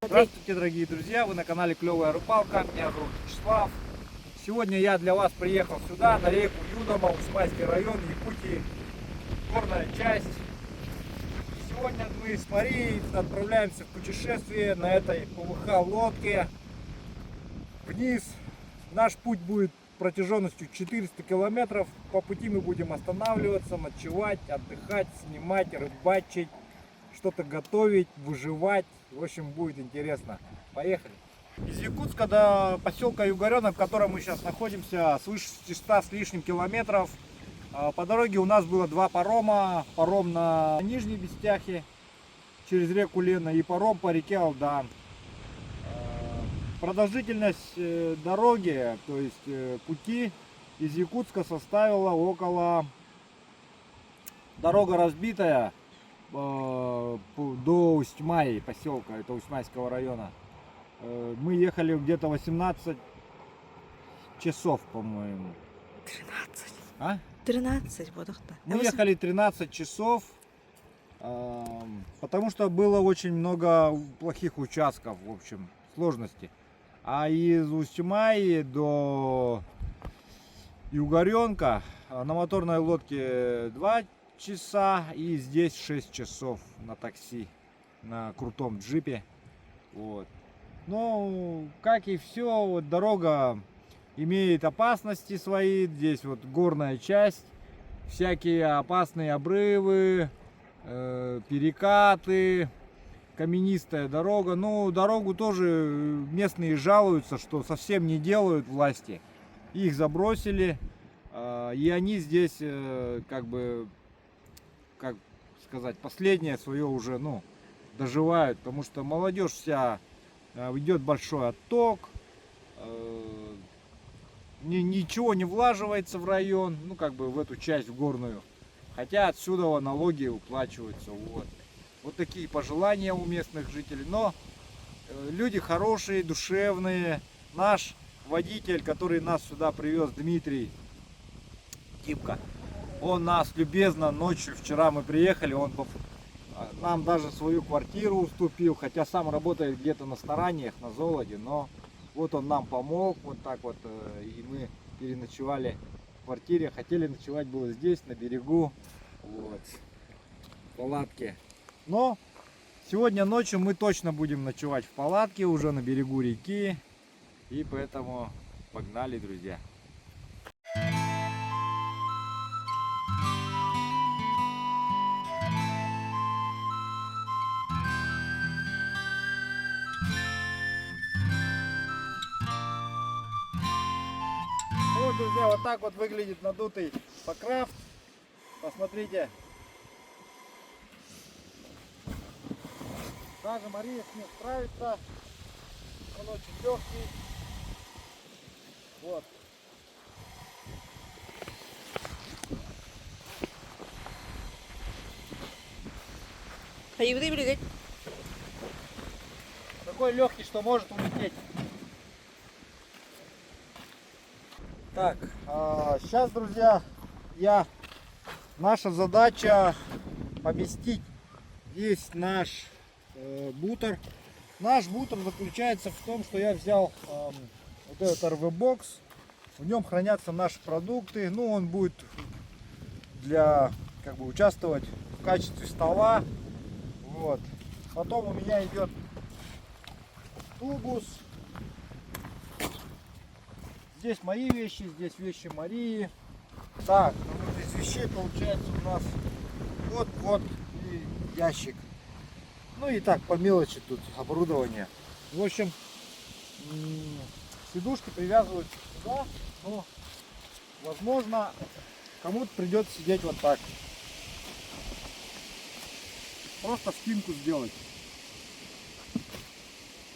Здравствуйте, дорогие друзья! Вы на канале Клевая Рыбалка. Меня зовут Вячеслав. Сегодня я для вас приехал сюда, на реку Юдома, Усмайский район, Якутии, горная часть. И сегодня мы с Марией отправляемся в путешествие на этой ПВХ-лодке вниз. Наш путь будет протяженностью 400 километров. По пути мы будем останавливаться, ночевать, отдыхать, снимать, рыбачить, что-то готовить, выживать. В общем, будет интересно. Поехали! Из Якутска до поселка Югоренок, в котором мы сейчас находимся, свыше 100 с лишним километров. По дороге у нас было два парома. Паром на Нижней Бестяхе через реку Лена и паром по реке Алдан. Продолжительность дороги, то есть пути из Якутска составила около... Дорога разбитая до Усть-Маи, поселка, это Усть-Майского района. Мы ехали где-то 18 часов, по-моему. 13. А? 13 водохта. Мы ехали 13 часов, потому что было очень много плохих участков, в общем, сложности. А из Усть-Маи до Югоренка на моторной лодке 2 часа и здесь 6 часов на такси, на крутом джипе. Вот. Ну, как и все, вот дорога имеет опасности свои. Здесь вот горная часть, всякие опасные обрывы, перекаты, каменистая дорога. Ну, дорогу тоже местные жалуются, что совсем не делают власти. Их забросили, и они здесь как бы, как сказать, последнее свое уже, ну, доживают, потому что молодежь вся, идет большой отток, ничего не влаживается в район, ну, как бы в эту часть, в горную, хотя отсюда налоги уплачиваются. Вот такие пожелания у местных жителей, но люди хорошие, душевные. Наш водитель, который нас сюда привез, Дмитрий Тимка, он нас любезно ночью, вчера мы приехали, он нам даже свою квартиру уступил, хотя сам работает где-то на стараниях, на золоте, но вот он нам помог, вот так вот, и мы переночевали в квартире. Хотели ночевать было здесь, на берегу, вот, в палатке. Но сегодня ночью мы точно будем ночевать в палатке, уже на берегу реки, и поэтому погнали, друзья. Вот, друзья, вот так вот выглядит надутый покрафт. Посмотрите. Даже Мария с ним справится. Он очень легкий. Вот. Такой легкий, что может улететь. Так, сейчас, друзья, наша задача поместить весь наш бутер. Наш бутер заключается в том, что я взял вот этот РВ-бокс. В нем хранятся наши продукты. Ну, он будет для, как бы, участвовать в качестве стола. Вот. Потом у меня идет тубус. Здесь мои вещи, здесь вещи Марии. Так, ну вот из вещей получается у нас вот и ящик. Ну и так по мелочи тут оборудование. В общем, сидушки привязываются сюда, но возможно кому-то придется сидеть вот так. Просто спинку сделать.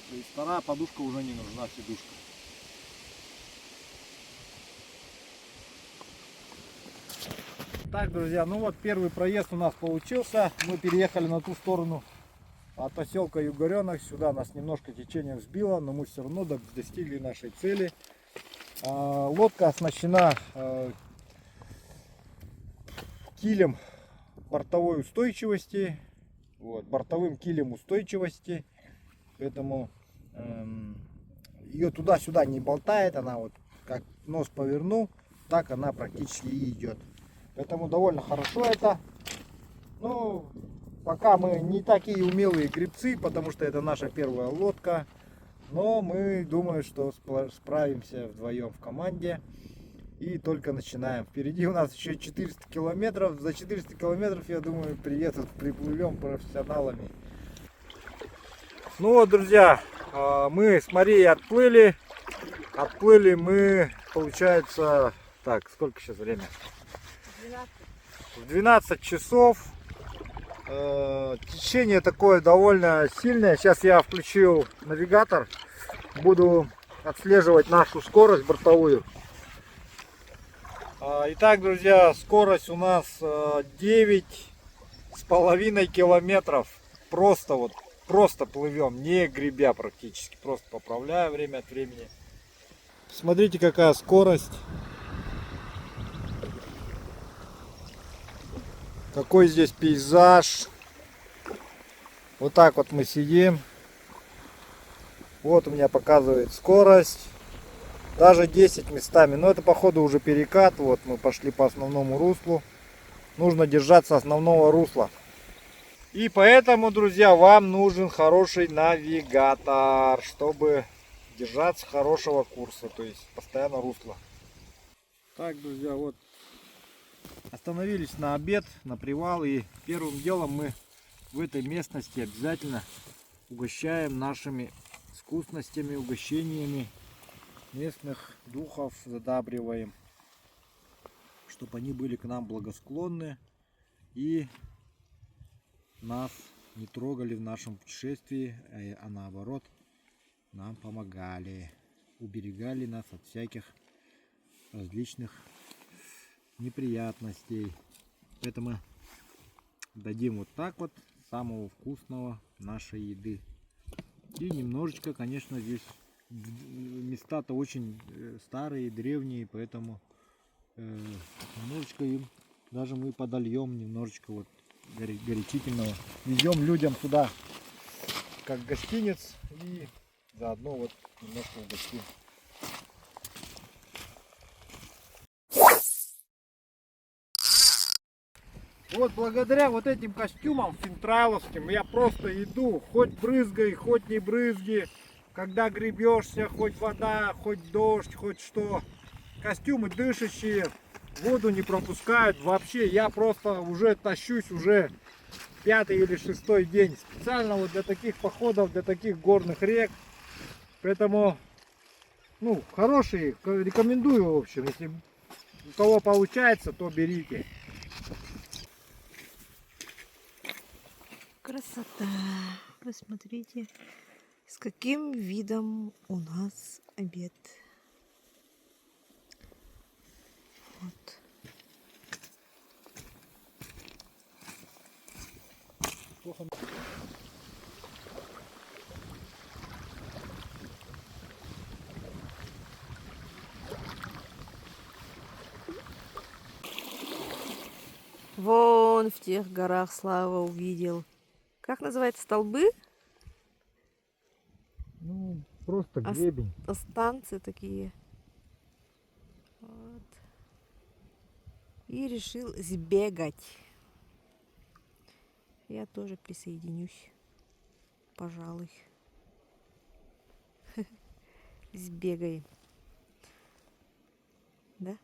То есть вторая подушка уже не нужна, сидушка. Так, друзья, ну вот первый проезд у нас получился. Мы переехали на ту сторону от поселка Югоренок. Сюда нас немножко течение взбило, но мы все равно достигли нашей цели. Лодка оснащена килем бортовой устойчивости. Вот, бортовым килем устойчивости. Поэтому ее туда-сюда не болтает, она вот как нос повернул, так она практически и идет. Поэтому довольно хорошо это. Ну, пока мы не такие умелые гребцы, потому что это наша первая лодка. Но мы думаем, что справимся вдвоем в команде. И только начинаем. Впереди у нас еще 400 километров. За 400 километров, я думаю, приплывем профессионалами. Ну вот, друзья, мы с Марией отплыли. Отплыли мы, получается, так, сколько сейчас время? 12. В 12 часов. Течение такое довольно сильное. Сейчас я включил навигатор. Буду отслеживать нашу скорость бортовую. Итак, друзья, скорость у нас 9,5 километров. Просто плывем, не гребя практически. Просто поправляю время от времени. Смотрите, какая скорость. Какой здесь пейзаж. Вот так вот мы сидим. Вот у меня показывает скорость. Даже 10 местами. Но это походу уже перекат. Вот мы пошли по основному руслу. Нужно держаться основного русла. И поэтому, друзья, вам нужен хороший навигатор, чтобы держаться хорошего курса. То есть постоянно русло. Так, друзья, вот остановились на обед, на привал. И первым делом мы в этой местности обязательно угощаем нашими вкусностями, угощениями. Местных духов задабриваем, чтобы они были к нам благосклонны и нас не трогали в нашем путешествии, а наоборот нам помогали, уберегали нас от всяких различных неприятностей. Поэтому дадим вот так вот самого вкусного нашей еды. И немножечко, конечно, здесь места-то очень старые, древние, поэтому немножечко им даже мы подольем немножечко вот горячительного. Везем людям туда как гостиниц и заодно вот немножко угостим. Вот благодаря вот этим костюмам финтрайловским я просто иду, хоть брызгай, хоть не брызги. Когда гребешься, хоть вода, хоть дождь, хоть что. Костюмы дышащие, воду не пропускают. Вообще я просто уже тащусь уже 5-й или 6-й день. Специально вот для таких походов, для таких горных рек. Поэтому, ну, хорошие, рекомендую, в общем. Если у кого получается, то берите. Красота. Вы смотрите, с каким видом у нас обед. Вот. Вон в тех горах Слава увидел. Как называется, столбы? Ну, просто гребень. Станции такие. Вот. И решил сбегать. Я тоже присоединюсь. Пожалуй. Сбегаем. Да?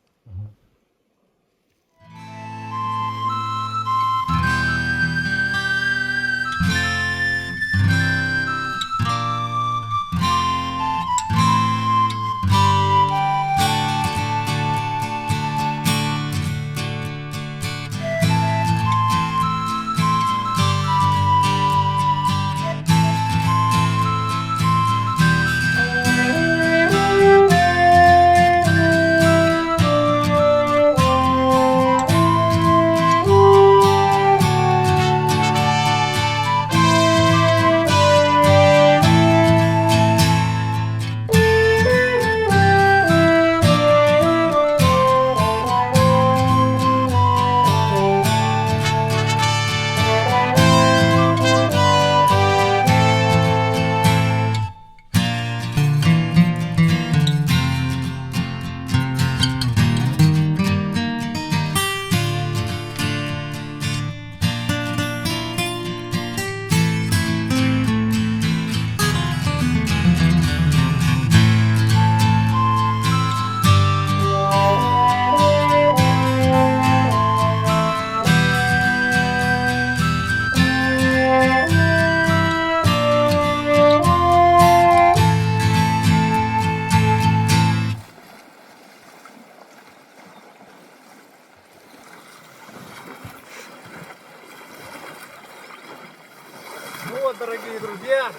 дорогие друзья,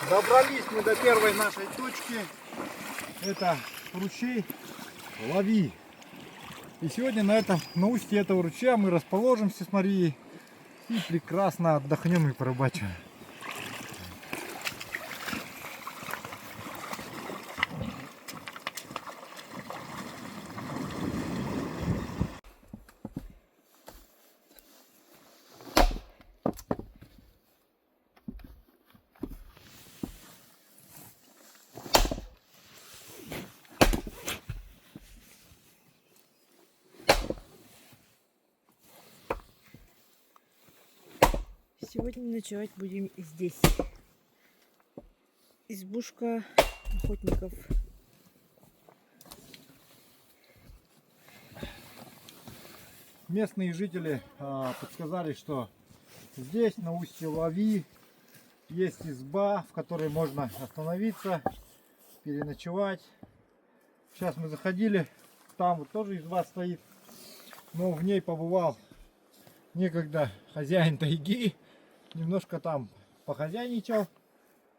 добрались мы до первой нашей точки. Это ручей Лави. И сегодня на устье этого ручья мы расположимся с Марией и прекрасно отдохнем и порыбачим. Сегодня ночевать будем здесь. Избушка охотников. Местные жители подсказали, что здесь на устье Лави есть изба, в которой можно остановиться, переночевать. Сейчас мы заходили, там вот тоже изба стоит, но в ней побывал некогда хозяин тайги, немножко там похозяйничал.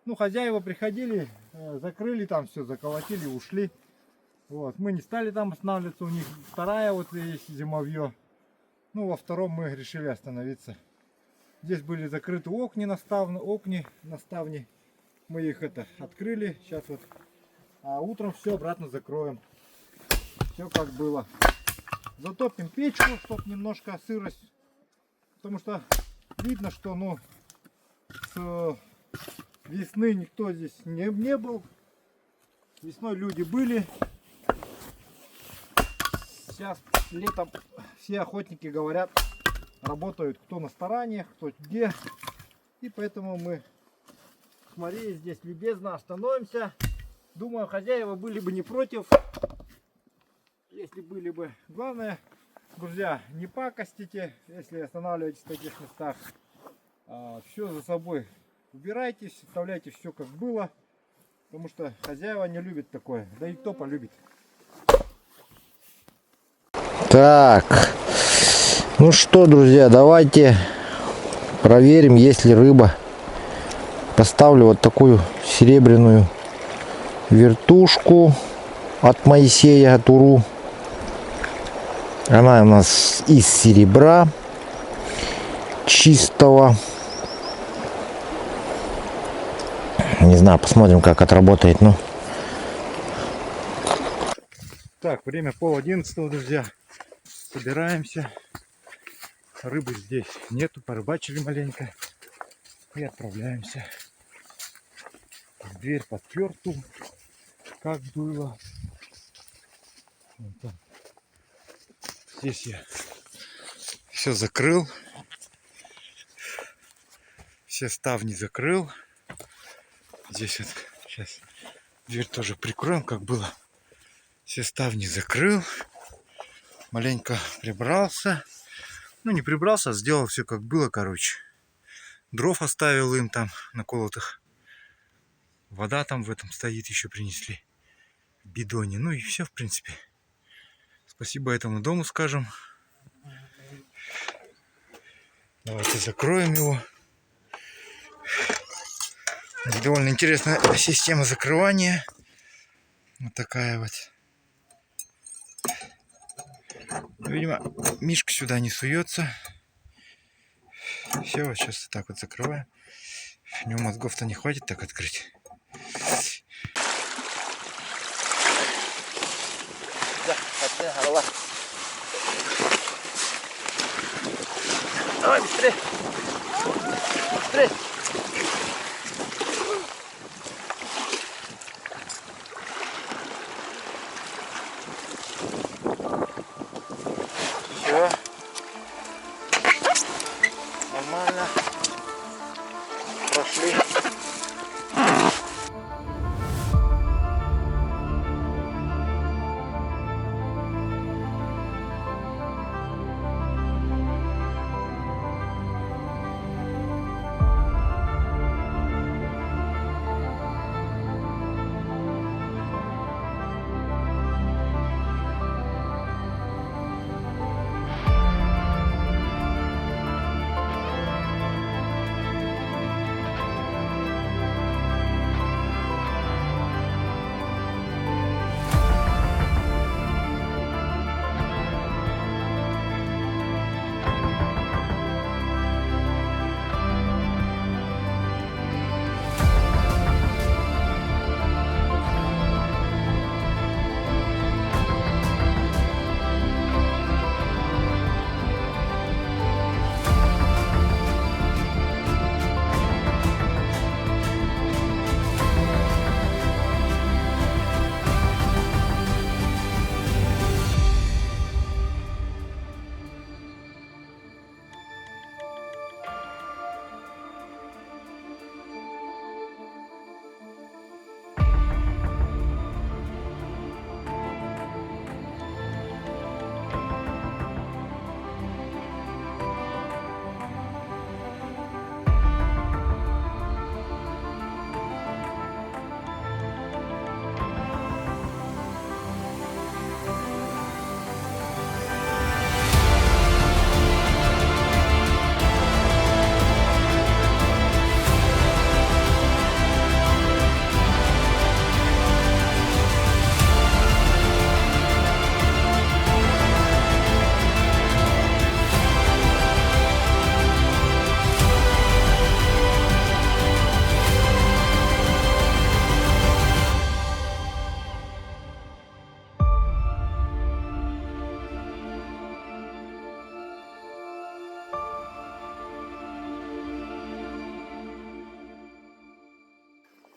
Ну, хозяева приходили, закрыли там все, заколотили, ушли. Вот, мы не стали там останавливаться, у них вторая вот есть зимовье. Ну, во втором мы решили остановиться. Здесь были закрыты окни наставни. Мы их открыли. Сейчас вот. А утром все обратно закроем. Все как было. Затопим печку, чтобы немножко сырость. Потому что видно, что с весны никто здесь не был. Весной люди были. Сейчас летом все охотники говорят, работают кто на стараниях, кто где. И поэтому мы с Марией здесь любезно остановимся. Думаю, хозяева были бы не против, если были бы. Главное, друзья, не пакостите, если останавливаетесь в таких местах. Все за собой убирайтесь, оставляйте все как было. Потому что хозяева не любят такое. Да и кто полюбит. Так, ну что, друзья, давайте проверим, есть ли рыба. Поставлю вот такую серебряную вертушку от Моисея, от Уру. Она у нас из серебра чистого. Не знаю, посмотрим, как отработает. Ну. Так, время 10:30, друзья. Собираемся. Рыбы здесь нету, порыбачили маленько. И отправляемся. Дверь подперту, как было. Вот там. Здесь я все закрыл. Все ставни закрыл. Здесь вот сейчас дверь тоже прикроем, как было. Все ставни закрыл. Маленько прибрался. Ну, не прибрался, а сделал все как было, короче. Дров оставил им там наколотых. Вода там в этом стоит, еще принесли. В бидоне. Ну и все, в принципе. Спасибо этому дому, скажем. Давайте закроем его. Довольно интересная система закрывания. Вот такая вот. Видимо, Мишка сюда не суется. Все, вот сейчас так вот закрываем. У него мозгов-то не хватит так открыть. Давай быстрее. Быстрее. Все. Нормально. Прошли.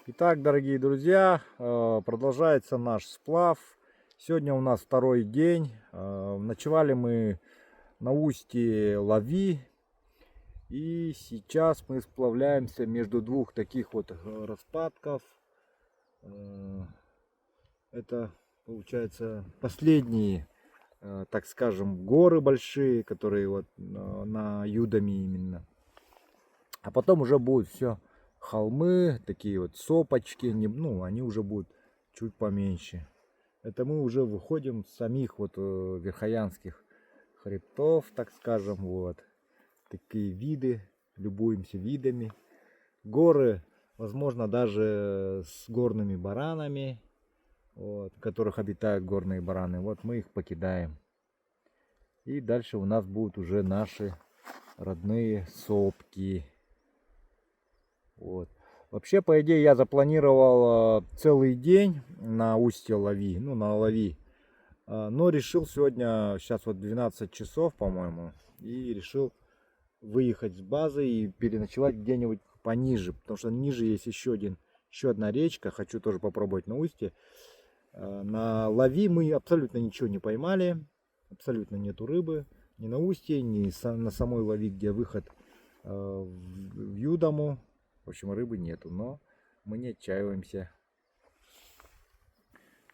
Итак, дорогие друзья, продолжается наш сплав. Сегодня у нас второй день. Ночевали мы на устье Лави. И сейчас мы сплавляемся между двух таких вот распадков. Это, получается, последние, так скажем, горы большие, которые вот на Юдами именно. А потом уже будет все холмы, такие вот сопочки, ну, они уже будут чуть поменьше. Это мы уже выходим с самих вот верхоянских хребтов, так скажем, вот. Такие виды, любуемся видами. Горы, возможно, даже с горными баранами, вот, в которых обитают горные бараны. Вот мы их покидаем. И дальше у нас будут уже наши родные сопки. Вот. Вообще, по идее, я запланировал целый день на устье Лави, ну, на Лави. Но решил сегодня, сейчас вот 12 часов, по-моему, и решил выехать с базы и переночевать где-нибудь пониже, потому что ниже есть еще одна речка, хочу тоже попробовать на устье. На Лави мы абсолютно ничего не поймали, абсолютно нету рыбы, ни на устье, ни на самой Лави, где выход в Юдому. В общем, рыбы нету, но мы не отчаиваемся.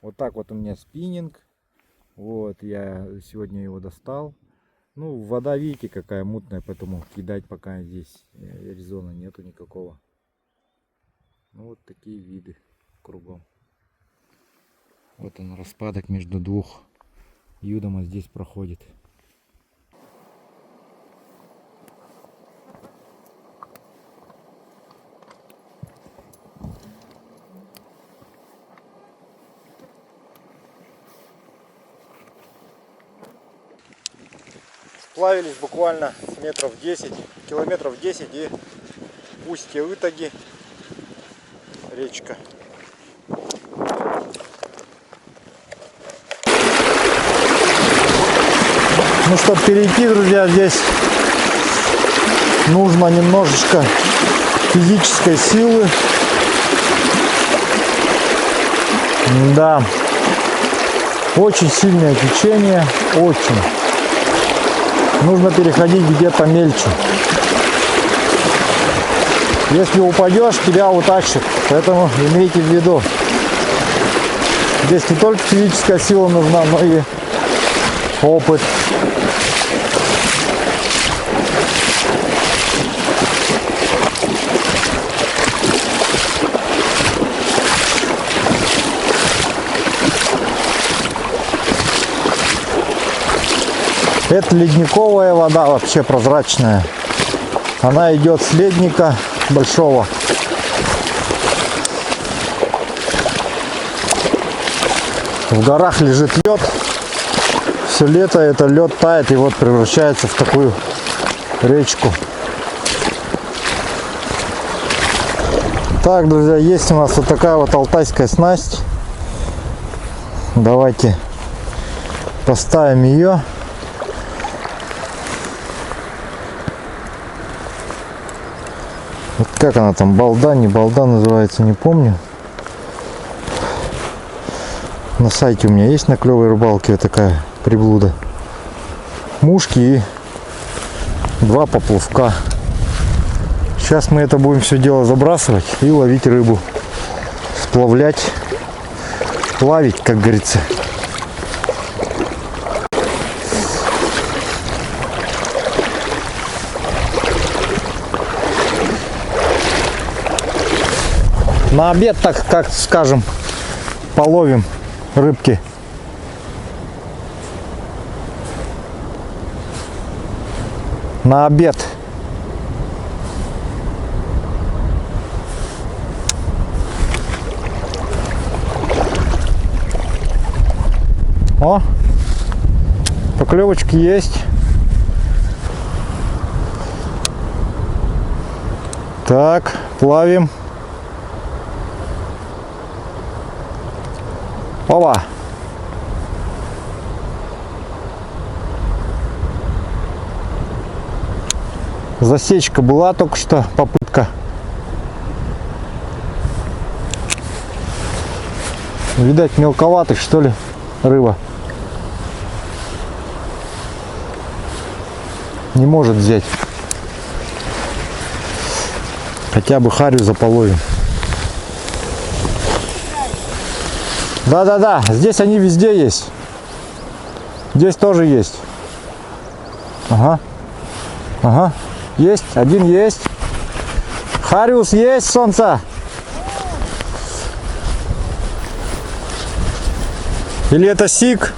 Вот так вот у меня спиннинг. Вот, я сегодня его достал. Ну, вода, видите, какая мутная, поэтому кидать пока здесь резона нету никакого. Ну, вот такие виды кругом. Вот он, распадок между двух Юдом здесь проходит. Сплавились буквально метров 10, километров 10 и устье Итаги, речка. Ну, чтобы перейти, друзья, здесь нужно немножечко физической силы. Да, очень сильное течение, очень. Нужно переходить где-то мельче. Если упадешь, тебя утащит. Поэтому имейте в виду. Здесь не только физическая сила нужна, но и опыт. Это ледниковая вода, вообще прозрачная. Она идет с ледника большого. В горах лежит лед. Все лето это лед тает и вот превращается в такую речку. Так, друзья, есть у нас вот такая вот алтайская снасть. Давайте поставим ее. Вот как она там, балда, не балда называется, не помню. На сайте у меня есть на Клевой рыбалке вот такая приблуда. Мушки и 2 поплавка. Сейчас мы это будем все дело забрасывать и ловить рыбу. Сплавлять, плавить, как говорится. На обед, так как скажем, половим рыбки. На обед. О, поклевочки есть. Так, плавим. Опа! Засечка была только что, попытка. Видать, мелковатый, что ли, рыба. Не может взять. Хотя бы хариуса половим. Да-да-да, здесь они везде есть. Здесь тоже есть. Ага. Ага. Есть, один есть. Хариус есть, солнце. Или это сик?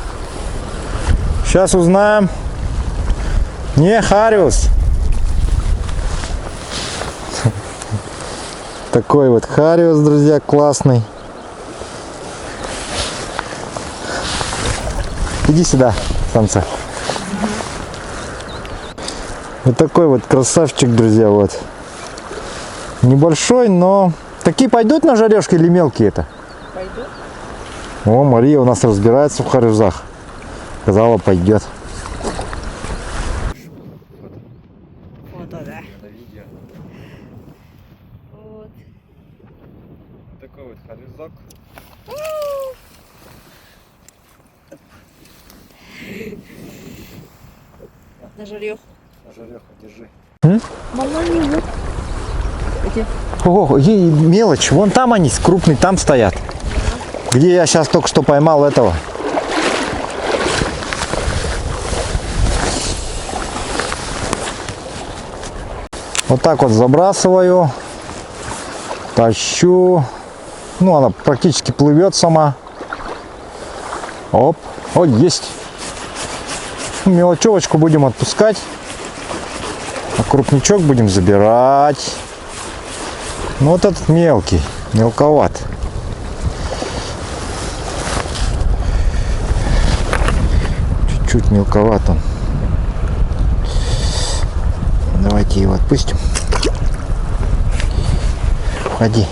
Сейчас узнаем. Не, хариус. Такой вот хариус, друзья, классный. Иди сюда, солнце. Вот такой вот красавчик, друзья, вот. Небольшой, но... Такие пойдут на жарежки или мелкие это? Пойду. О, Мария у нас разбирается в хариусах. Сказала, пойдет. Вот да. На видео. Вот. Вот такой вот харизок. На жарех. Жареха, держи. Мама не вот. Эти. Ого, ей мелочь. Вон там они, крупные, там стоят. Где я сейчас только что поймал этого. Вот так вот забрасываю. Тащу. Ну, она практически плывет сама. Оп. О, есть. Мелочевочку будем отпускать. А крупничок будем забирать. Ну, вот этот мелкий. Мелковат. Чуть-чуть мелковат он. Давайте его отпустим. Входи.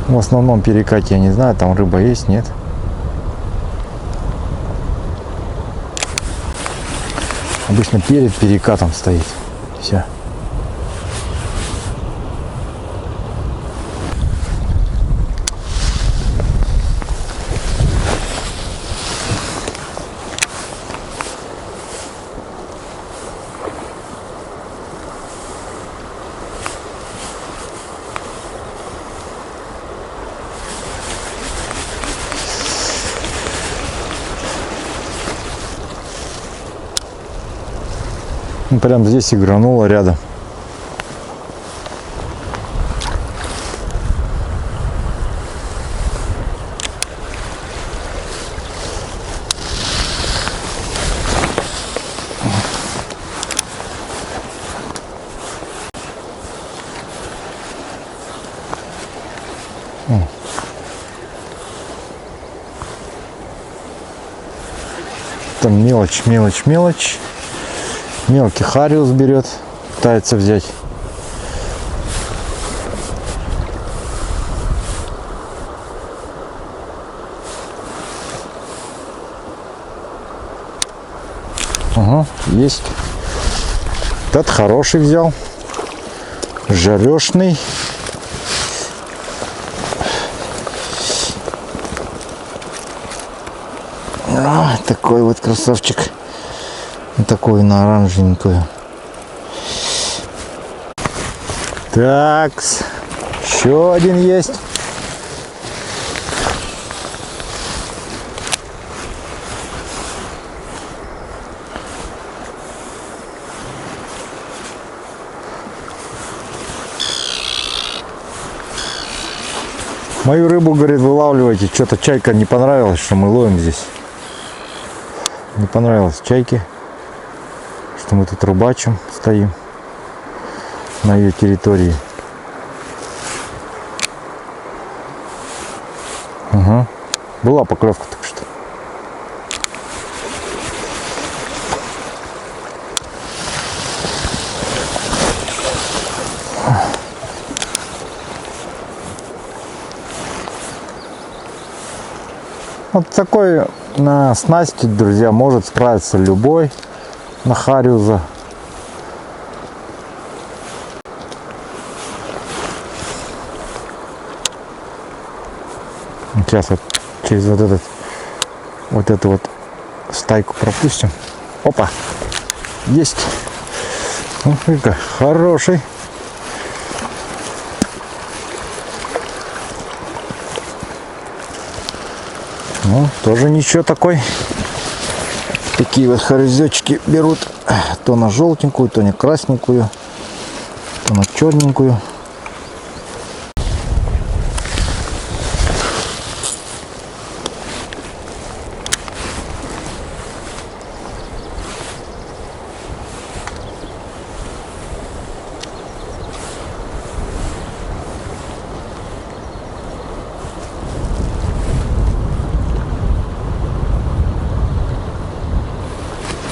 В основном перекате я не знаю, там рыба есть, нет. Обычно перед перекатом стоит. Все. Ну, прям здесь игранула рядом. Там мелочь, мелочь, мелочь. Мелкий хариус берет, пытается взять. Ага, есть. Этот хороший взял. Жарешный. Такой вот красавчик. Такую на оранжевенькую. Так, еще один есть. Мою рыбу, говорит, вылавливайте. Что-то чайка не понравилась, что мы ловим здесь. Не понравилось чайке, что мы тут рыбачим, стоим на ее территории. Угу. Была поклевка так что. Вот такой снасти, друзья, может справиться любой нахариуза. Сейчас вот через вот эту вот стайку пропустим. Опа, есть. Ух, хороший. Ну, тоже ничего такой. Такие вот хорезечки берут то на желтенькую, то на красненькую, то на черненькую.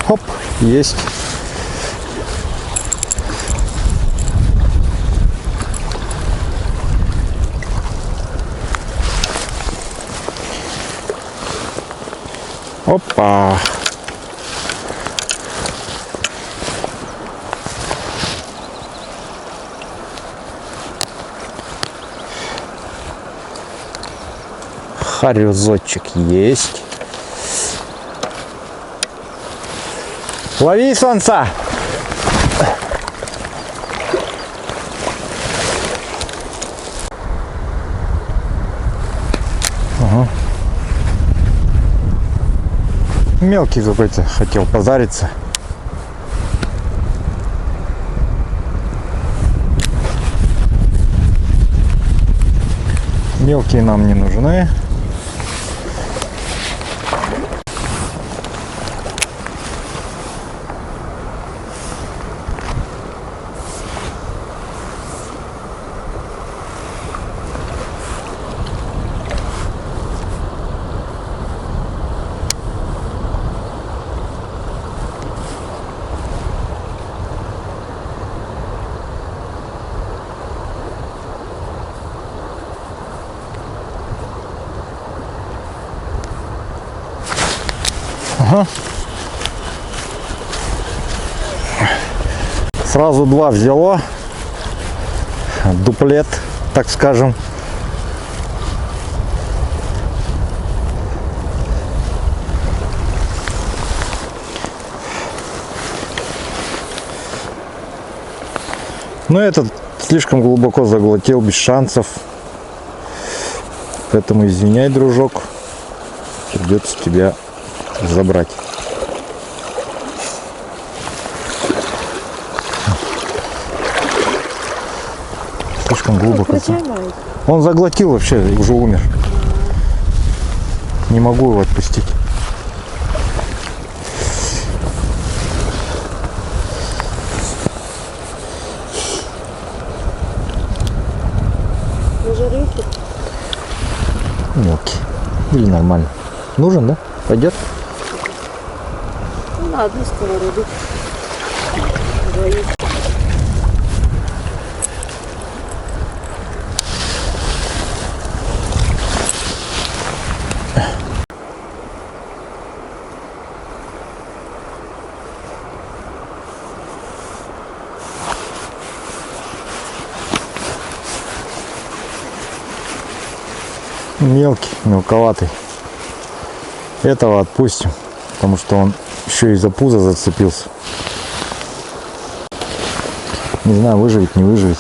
Хоп, есть. Опа. Хорезочек есть. Лови солнца! Ага. Мелкий какой-то, хотел позариться. Мелкие нам не нужны. Ага. Сразу два взяло. Дуплет, так скажем. Но этот слишком глубоко заглотил, без шансов. Поэтому извиняй, дружок. Придется тебя забрать. Слишком глубоко. Он заглотил вообще и уже умер. Не могу его отпустить. Мелкий. Или нормально. Нужен, да? Пойдет? Ну, на одну сковороду. Двоих. Мелкий, мелковатый. Этого отпустим, потому что он еще и за пузо зацепился. Не знаю, выживет, не выживет.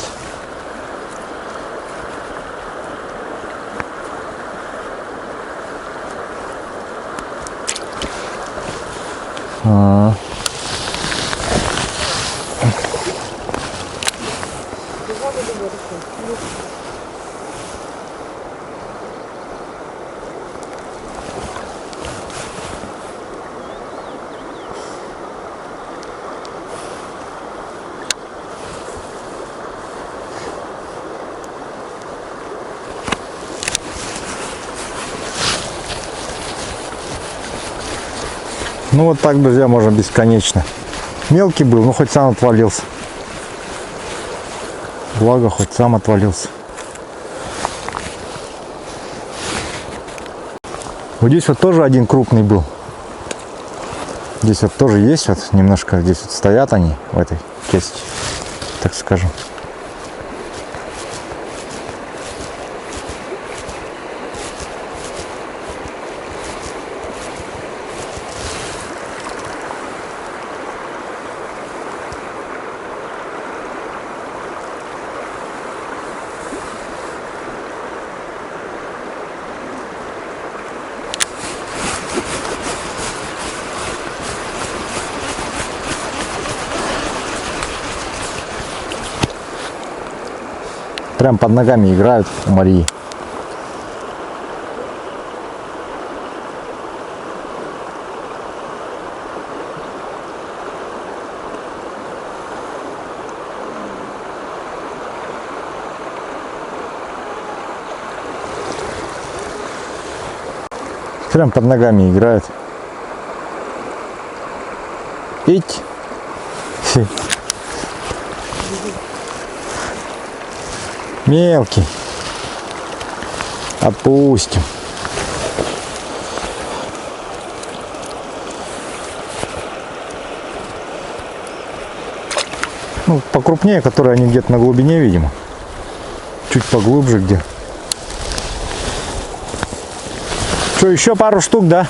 Ну вот так, друзья, можно бесконечно. Мелкий был, но хоть сам отвалился. Благо, хоть сам отвалился. Вот здесь вот тоже один крупный был. Здесь вот тоже есть, вот немножко здесь вот стоят они в этой части, так скажем. Прям под ногами играют у Марии. Прям под ногами играют. Пить. Мелкий. Отпустим. Ну, покрупнее, которые они где-то на глубине, видимо. Чуть поглубже где. Что, еще пару штук, да?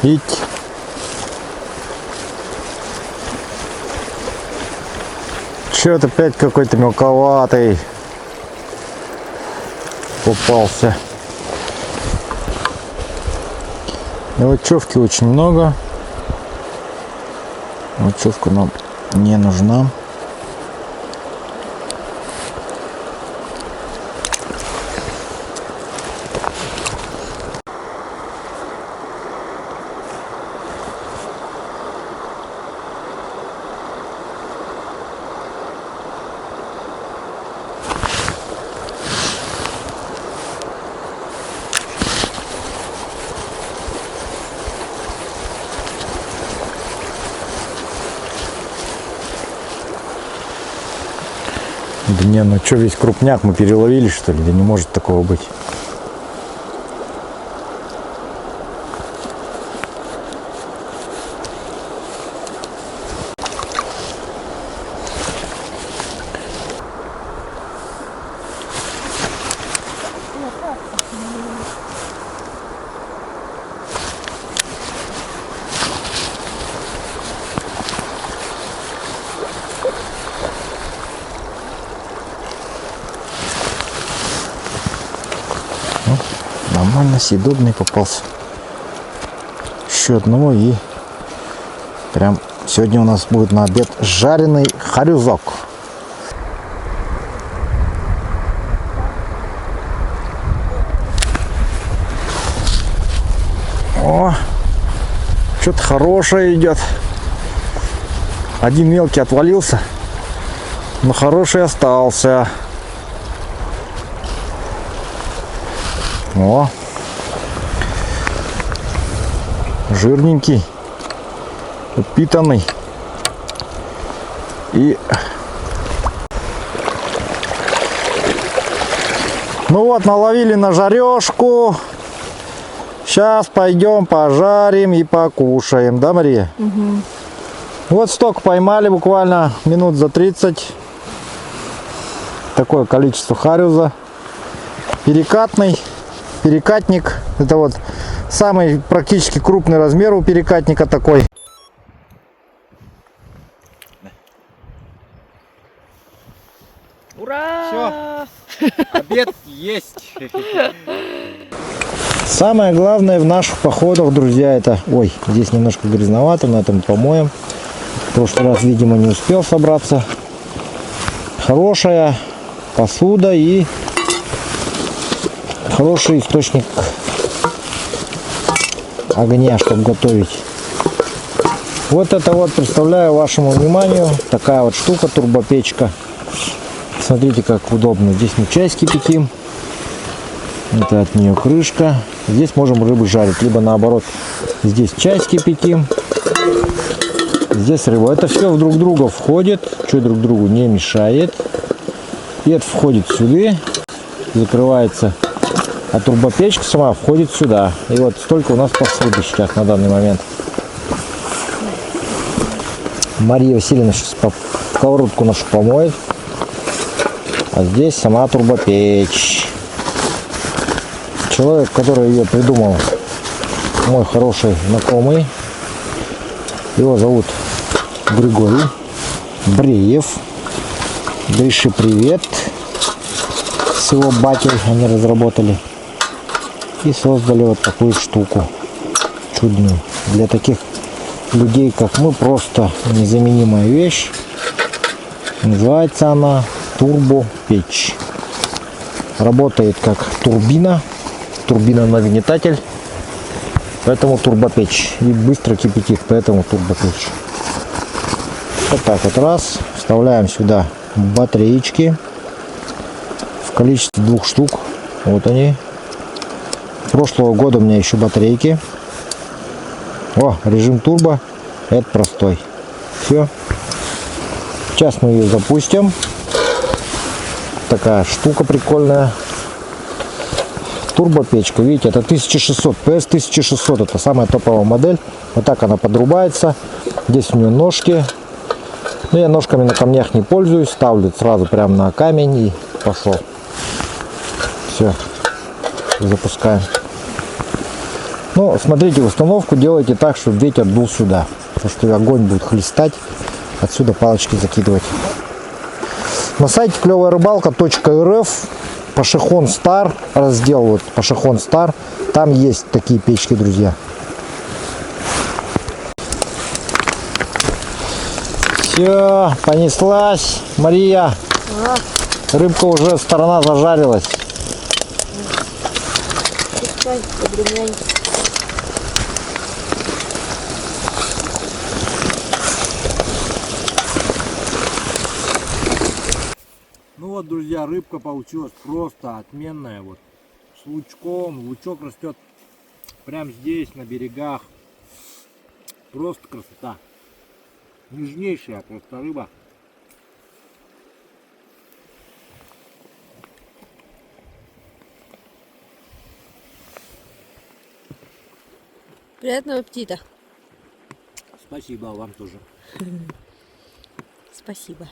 Ить. Чё-то опять какой-то мелковатый попался. Мелочевки очень много. Мелочевка нам не нужна. Да не, ну что, весь крупняк мы переловили, что ли? Да не может такого быть. Нормально, съедобный попался. Еще одного, и прям сегодня у нас будет на обед жареный харюзок. О, что-то хорошее идет. Один мелкий отвалился, но хороший остался. О, жирненький, упитанный. И ну вот, наловили на жарешку. Сейчас пойдем пожарим и покушаем, да, Мария? Угу. Вот столько поймали буквально минут за 30. Такое количество харюза. Перекатный. Перекатник, это вот самый практически крупный размер у перекатника такой. Ура! Все, обед есть. Самое главное в наших походах, друзья, это... Ой, здесь немножко грязновато, но это мы помоем. В прошлый раз, видимо, не успел собраться. Хорошая посуда и хороший источник огня, чтобы готовить. Вот это вот представляю вашему вниманию такая вот штука, турбопечка. Смотрите, как удобно. Здесь мы чай кипятим. Это от нее крышка. Здесь можем рыбу жарить, либо наоборот. Здесь чай кипятим. Здесь рыбу. Это все друг друга входит, что друг другу не мешает. И это входит сюда, закрывается. А турбопечка сама входит сюда. И вот столько у нас посуды сейчас на данный момент. Мария Васильевна сейчас сковородку нашу помоет. А здесь сама турбопечь. Человек, который ее придумал, мой хороший знакомый. Его зовут Григорий Бреев. Грише привет. С его батей они разработали. И создали вот такую штуку чудную. Для таких людей, как мы, просто незаменимая вещь. Называется она турбопечь. Работает как турбина. Турбина-нагнетатель. Поэтому турбопечь. И быстро кипятит, поэтому турбопечь. Вот так вот раз. Вставляем сюда батареечки. В количестве 2 штук. Вот они. Прошлого года у меня еще батарейки. О, режим турбо. Это простой. Все. Сейчас мы ее запустим. Такая штука прикольная. Турбопечка, видите, это 1600 PS, 1600, это самая топовая модель. Вот так она подрубается. Здесь у нее ножки. Но я ножками на камнях не пользуюсь, ставлю сразу прямо на камень и пошел. Все, запускаем. Ну, смотрите, установку делайте так, чтобы ветер дул сюда, потому что огонь будет хлестать, отсюда палочки закидывать. На сайте клёвая-рыбалка.рф Пашихон Стар, раздел вот Пашихон Стар, там есть такие печки, друзья. Все, понеслась, Мария. Рыбка уже сторона зажарилась. Ну вот, друзья, рыбка получилась просто отменная. Вот с лучком. Лучок растет прямо здесь, на берегах. Просто красота. Нежнейшая просто рыба. Приятного аппетита. Спасибо вам тоже. Спасибо.